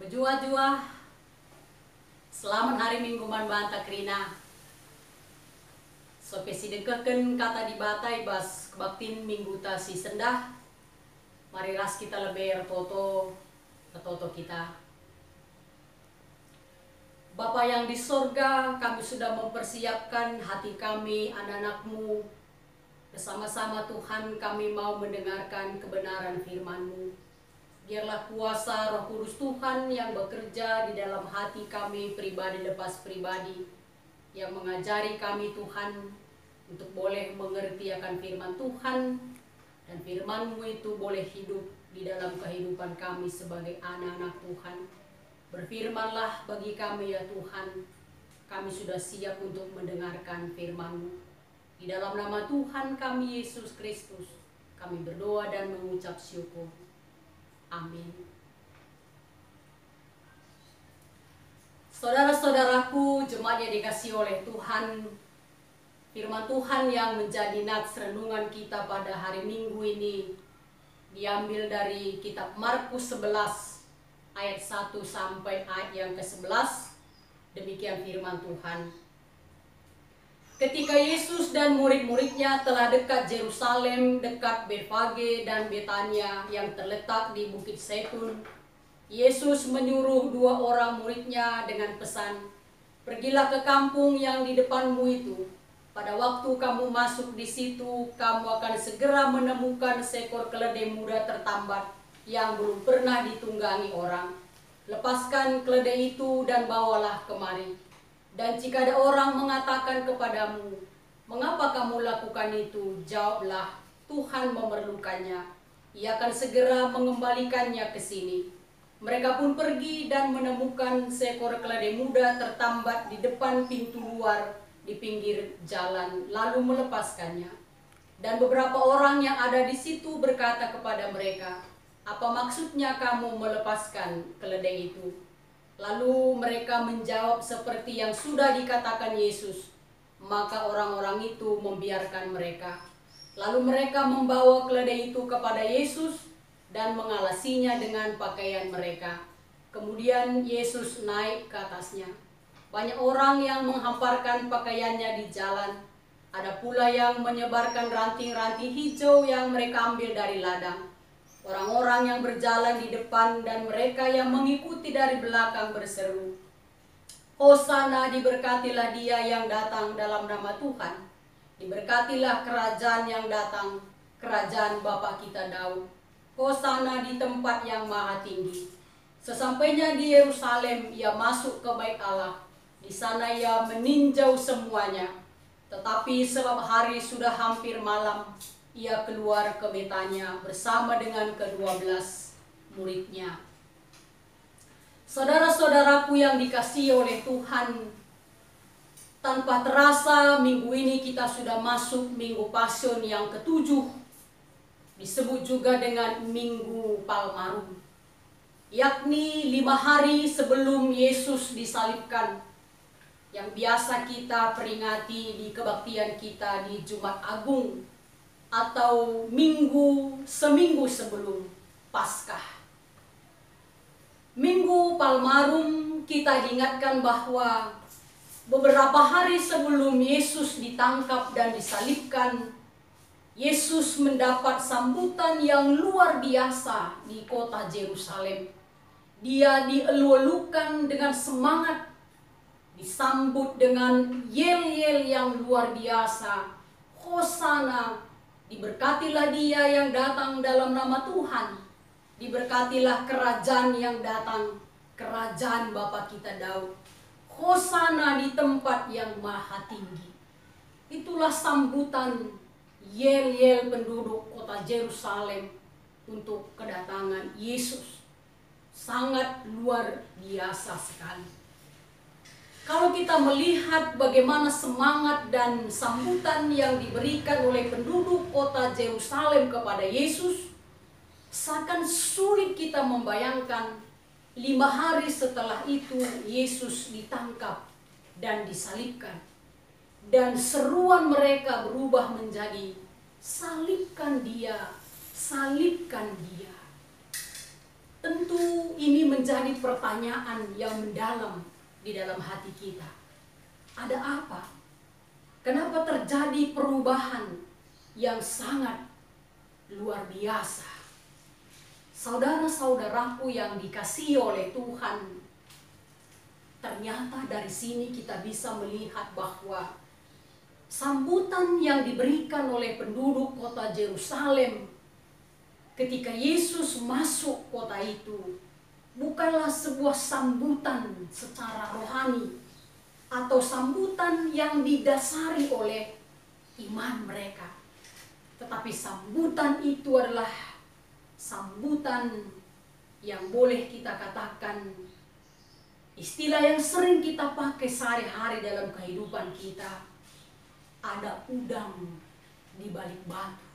Bejua-jua, selamat hari Minggu man banta krina. So pesidengkeken kata dibatai bas kebaktin minggu ta si sendah. Mari ras kita lebih toto kita. Bapa yang di sorga, kami sudah mempersiapkan hati kami, anak-anakmu. Bersama-sama Tuhan kami mau mendengarkan kebenaran firman-Mu. Biarlah kuasa Roh Kudus Tuhan yang bekerja di dalam hati kami pribadi lepas pribadi, yang mengajari kami Tuhan untuk boleh mengerti akan firman Tuhan, dan firman-Mu itu boleh hidup di dalam kehidupan kami sebagai anak-anak Tuhan. Berfirmanlah bagi kami ya Tuhan, kami sudah siap untuk mendengarkan firman-Mu. Di dalam nama Tuhan kami Yesus Kristus, kami berdoa dan mengucap syukur. Amin. Saudara-saudaraku, jemaat yang dikasihi oleh Tuhan, firman Tuhan yang menjadi nats renungan kita pada hari Minggu ini diambil dari kitab Markus 11 ayat 1 sampai ayat yang ke-11. Demikian firman Tuhan. Ketika Yesus dan murid-muridnya telah dekat Yerusalem, dekat Betfage dan Betania yang terletak di Bukit Zaitun, Yesus menyuruh 2 orang muridnya dengan pesan, "Pergilah ke kampung yang di depanmu itu. Pada waktu kamu masuk di situ, kamu akan segera menemukan seekor keledai muda tertambat yang belum pernah ditunggangi orang. Lepaskan keledai itu dan bawalah kemari. Dan jika ada orang mengatakan kepadamu, 'Mengapa kamu lakukan itu?' Jawablah, 'Tuhan memerlukannya. Ia akan segera mengembalikannya ke sini.' Mereka pun pergi dan menemukan seekor keledai muda tertambat di depan pintu luar di pinggir jalan, lalu melepaskannya. Dan beberapa orang yang ada di situ berkata kepada mereka, 'Apa maksudnya kamu melepaskan keledai itu?' Lalu mereka menjawab seperti yang sudah dikatakan Yesus. Maka orang-orang itu membiarkan mereka. Lalu mereka membawa keledai itu kepada Yesus dan mengalasinya dengan pakaian mereka. Kemudian Yesus naik ke atasnya. Banyak orang yang menghamparkan pakaiannya di jalan. Ada pula yang menyebarkan ranting-ranting hijau yang mereka ambil dari ladang. Orang-orang yang berjalan di depan dan mereka yang mengikuti dari belakang berseru, 'Hosana, diberkatilah dia yang datang dalam nama Tuhan. Diberkatilah kerajaan yang datang, kerajaan Bapa kita Daud. Hosana di tempat yang maha tinggi.' Sesampainya di Yerusalem, ia masuk ke bait Allah. Di sana ia meninjau semuanya. Tetapi sebab hari sudah hampir malam, ia keluar ke Betania bersama dengan ke-12 muridnya." Saudara-saudaraku yang dikasihi oleh Tuhan, tanpa terasa minggu ini kita sudah masuk Minggu Pasion yang ke-7, disebut juga dengan Minggu Palmarum, yakni 5 hari sebelum Yesus disalibkan, yang biasa kita peringati di kebaktian kita di Jumat Agung atau seminggu sebelum Paskah. Minggu Palmarum kita diingatkan bahwa beberapa hari sebelum Yesus ditangkap dan disalibkan, Yesus mendapat sambutan yang luar biasa di kota Yerusalem. Dia dielu-elukan dengan semangat, disambut dengan yel-yel yang luar biasa. Hosana, diberkatilah dia yang datang dalam nama Tuhan. Diberkatilah kerajaan yang datang, kerajaan Bapa kita Daud. Hosana di tempat yang maha tinggi. Itulah sambutan yel-yel penduduk kota Yerusalem untuk kedatangan Yesus. Sangat luar biasa sekali. Kalau kita melihat bagaimana semangat dan sambutan yang diberikan oleh penduduk kota Yerusalem kepada Yesus, seakan sulit kita membayangkan 5 hari setelah itu Yesus ditangkap dan disalibkan. Dan seruan mereka berubah menjadi, "Salibkan dia, salibkan dia." Tentu ini menjadi pertanyaan yang mendalam di dalam hati kita. Ada apa? Kenapa terjadi perubahan yang sangat luar biasa? Saudara-saudaraku yang dikasihi oleh Tuhan, ternyata dari sini kita bisa melihat bahwa sambutan yang diberikan oleh penduduk kota Yerusalem ketika Yesus masuk kota itu bukanlah sebuah sambutan secara rohani atau sambutan yang didasari oleh iman mereka. Tetapi sambutan itu adalah sambutan yang boleh kita katakan istilah yang sering kita pakai sehari-hari dalam kehidupan kita. Ada udang di balik batu.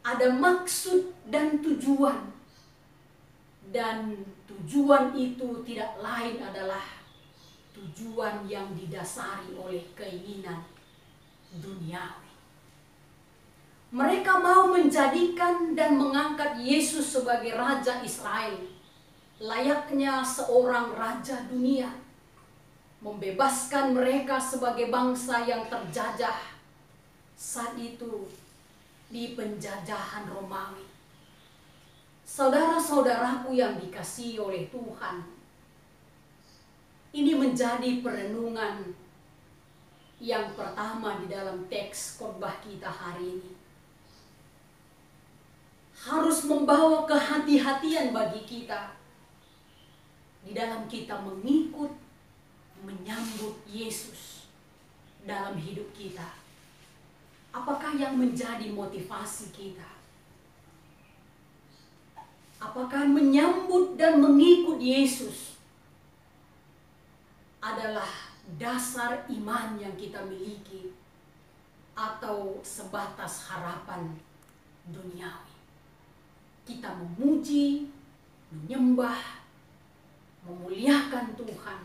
Ada maksud dan tujuan. Dan tujuan itu tidak lain adalah tujuan yang didasari oleh keinginan duniawi. Mereka mau menjadikan dan mengangkat Yesus sebagai Raja Israel, layaknya seorang raja dunia, membebaskan mereka sebagai bangsa yang terjajah saat itu di penjajahan Romawi. Saudara-saudaraku yang dikasihi oleh Tuhan, ini menjadi perenungan yang pertama di dalam teks khotbah kita hari ini. Harus membawa kehati-hatian bagi kita di dalam kita menyambut Yesus dalam hidup kita. Apakah yang menjadi motivasi kita? Apakah menyambut dan mengikut Yesus adalah dasar iman yang kita miliki atau sebatas harapan duniawi? Kita memuji, menyembah, memuliakan Tuhan.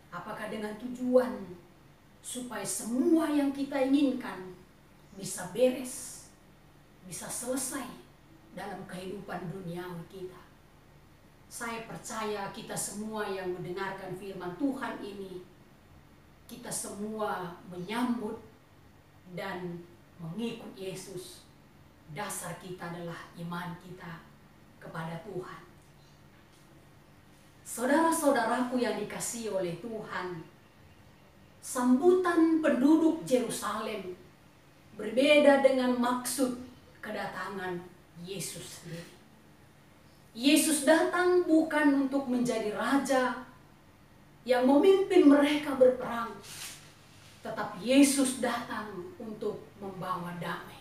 Apakah dengan tujuan supaya semua yang kita inginkan bisa beres, bisa selesai dalam kehidupan duniawi kita? Saya percaya kita semua yang mendengarkan firman Tuhan ini, kita semua menyambut dan mengikut Yesus. Dasar kita adalah iman kita kepada Tuhan. Saudara-saudaraku yang dikasihi oleh Tuhan, sambutan penduduk Yerusalem berbeda dengan maksud kedatangan Yesus sendiri. Yesus datang bukan untuk menjadi raja yang memimpin mereka berperang, tetapi Yesus datang untuk membawa damai.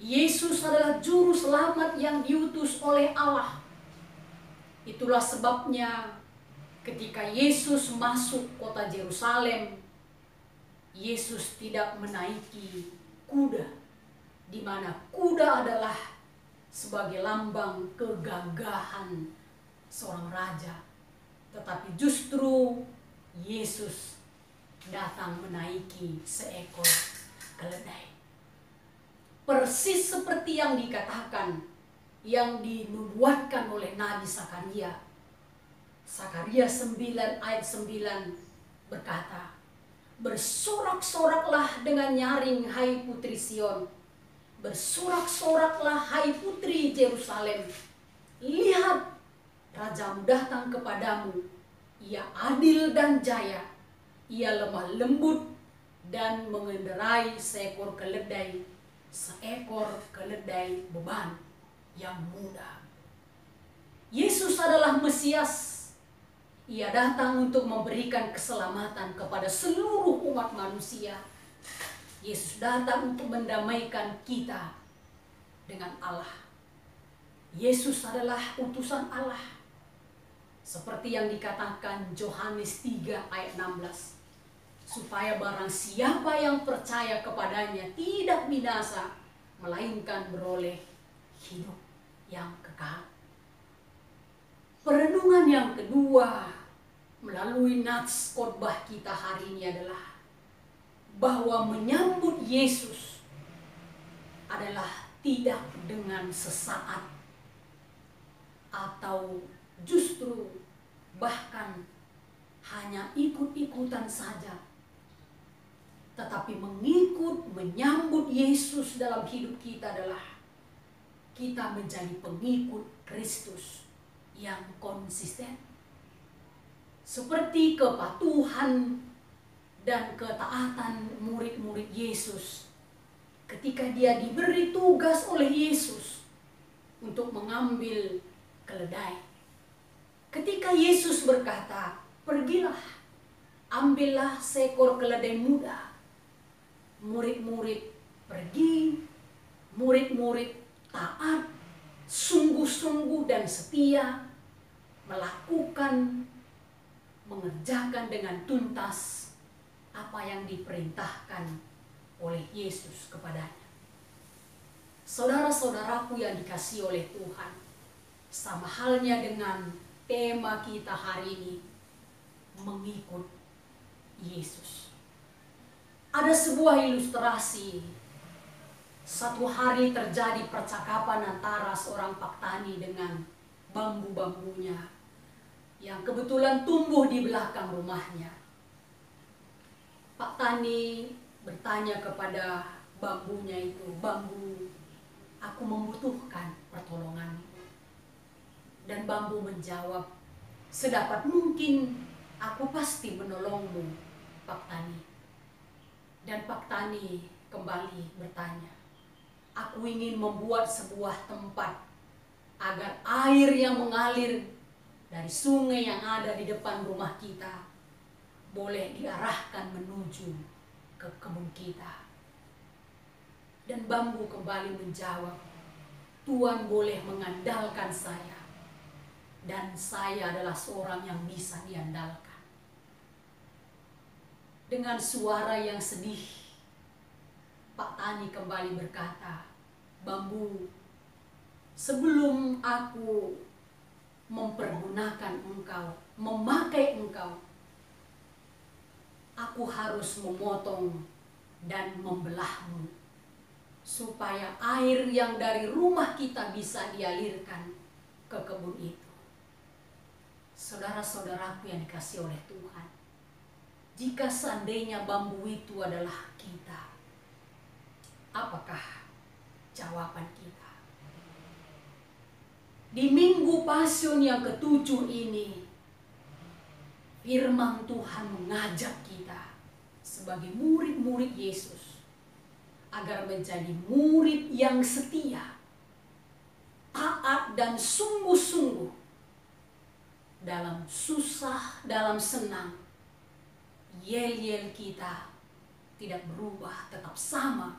Yesus adalah juru selamat yang diutus oleh Allah. Itulah sebabnya ketika Yesus masuk kota Yerusalem, Yesus tidak menaiki kuda, di mana kuda adalah sebagai lambang kegagahan seorang raja. Tetapi justru Yesus datang menaiki seekor keledai. Persis seperti yang dikatakan, yang dinubuatkan oleh Nabi Zakaria. Zakaria 9 ayat 9 berkata, "Bersorak-soraklah dengan nyaring, hai putri Sion. Bersorak-soraklah, hai putri Yerusalem. Lihat, rajamu datang kepadamu. Ia adil dan jaya. Ia lemah lembut dan mengendarai seekor keledai beban yang mudah." Yesus adalah Mesias. Ia datang untuk memberikan keselamatan kepada seluruh umat manusia. Yesus datang untuk mendamaikan kita dengan Allah. Yesus adalah utusan Allah. Seperti yang dikatakan Yohanes 3 ayat 16. Supaya barang siapa yang percaya kepadanya tidak binasa, melainkan beroleh hidup yang kekal. Perenungan yang kedua melalui nats khotbah kita hari ini adalah bahwa menyambut Yesus adalah tidak dengan sesaat, atau justru bahkan hanya ikut-ikutan saja, tetapi menyambut Yesus dalam hidup kita adalah kita menjadi pengikut Kristus yang konsisten. Seperti kepatuhan dan ketaatan murid-murid Yesus ketika dia diberi tugas oleh Yesus untuk mengambil keledai. Ketika Yesus berkata, "Pergilah, ambillah seekor keledai muda." Murid-murid pergi, murid-murid taat, sungguh-sungguh dan setia mengerjakan dengan tuntas apa yang diperintahkan oleh Yesus kepadanya. Saudara-saudaraku yang dikasihi oleh Tuhan, sama halnya dengan tema kita hari ini, mengikut Yesus. Ada sebuah ilustrasi. Satu hari terjadi percakapan antara seorang petani dengan bambu-bambunya yang kebetulan tumbuh di belakang rumahnya. Pak Tani bertanya kepada bambunya itu, "Bambu, aku membutuhkan pertolonganmu." Dan bambu menjawab, "Sedapat mungkin aku pasti menolongmu, Pak Tani." Dan Pak Tani kembali bertanya, "Aku ingin membuat sebuah tempat agar air yang mengalir dari sungai yang ada di depan rumah kita boleh diarahkan menuju ke kebun kita." Dan bambu kembali menjawab, "Tuhan boleh mengandalkan saya, dan saya adalah seorang yang bisa diandalkan." Dengan suara yang sedih, Pak Tani kembali berkata, "Bambu, sebelum aku mempergunakan engkau, memakai engkau, aku harus memotong dan membelahmu, supaya air yang dari rumah kita bisa dialirkan ke kebun itu." Saudara-saudaraku yang dikasihi oleh Tuhan, jika seandainya bambu itu adalah kita, apakah jawaban kita? Di Minggu Pasion yang ke-7 ini, firman Tuhan mengajak kita sebagai murid-murid Yesus agar menjadi murid yang setia, taat dan sungguh-sungguh dalam susah, dalam senang. Yel-yel kita tidak berubah, tetap sama.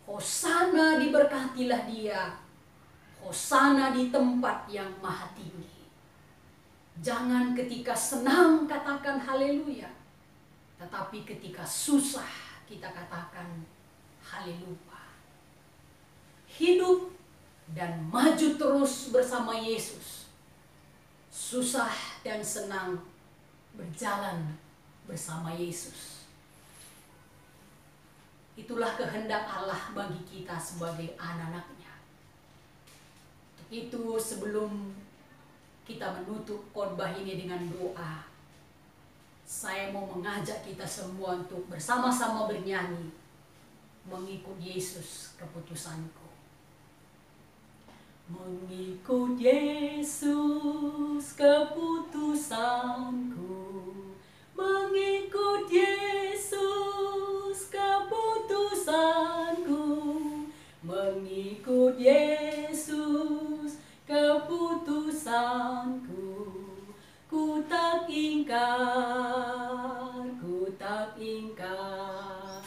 Hosana, diberkatilah dia. Hosana di tempat yang maha tinggi. Jangan ketika senang katakan haleluya, tetapi ketika susah kita katakan haleluya. Hidup dan maju terus bersama Yesus. Susah dan senang berjalan bersama Yesus. Itulah kehendak Allah bagi kita sebagai anak-anak-Nya. Untuk itu, sebelum kita menutup khotbah ini dengan doa, saya mau mengajak kita semua untuk bersama-sama bernyanyi, "Mengikut Yesus keputusanku." Mengikut Yesus keputusanku, mengikut Yesus keputusanku, mengikut Yesus keputusanku. Ku tak ingkar, ku tak ingkar,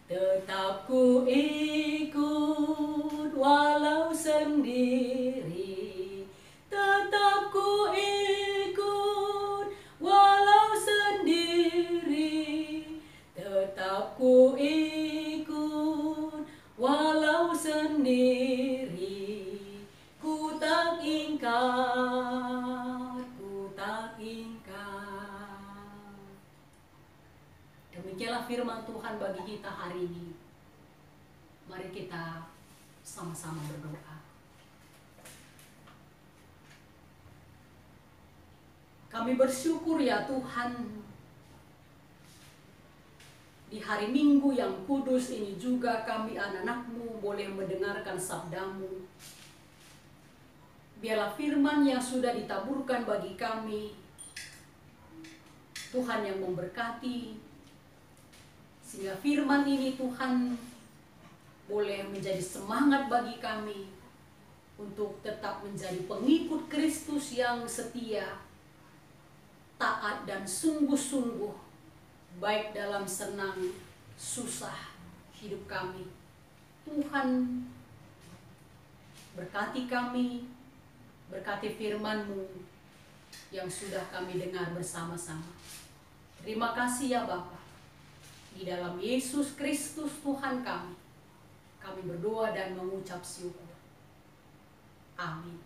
tetap ku ikut walau sendiri, tetap ku ikut walau sendiri, tetap ku ikut walau sendiri. Ku tak ingkar, ku tak ingkar. Demikianlah firman Tuhan bagi kita hari ini. Mari kita sama-sama berdoa. Kami bersyukur ya Tuhan, di hari Minggu yang kudus ini juga kami anak-anak-Mu boleh mendengarkan sabda-Mu. Biarlah firman yang sudah ditaburkan bagi kami, Tuhan yang memberkati, sehingga firman ini Tuhan boleh menjadi semangat bagi kami untuk tetap menjadi pengikut Kristus yang setia, taat dan sungguh-sungguh, baik dalam senang, susah hidup kami. Tuhan berkati kami, berkati firman-Mu yang sudah kami dengar bersama-sama. Terima kasih ya Bapa. Di dalam Yesus Kristus Tuhan kami berdoa dan mengucap syukur. Amin.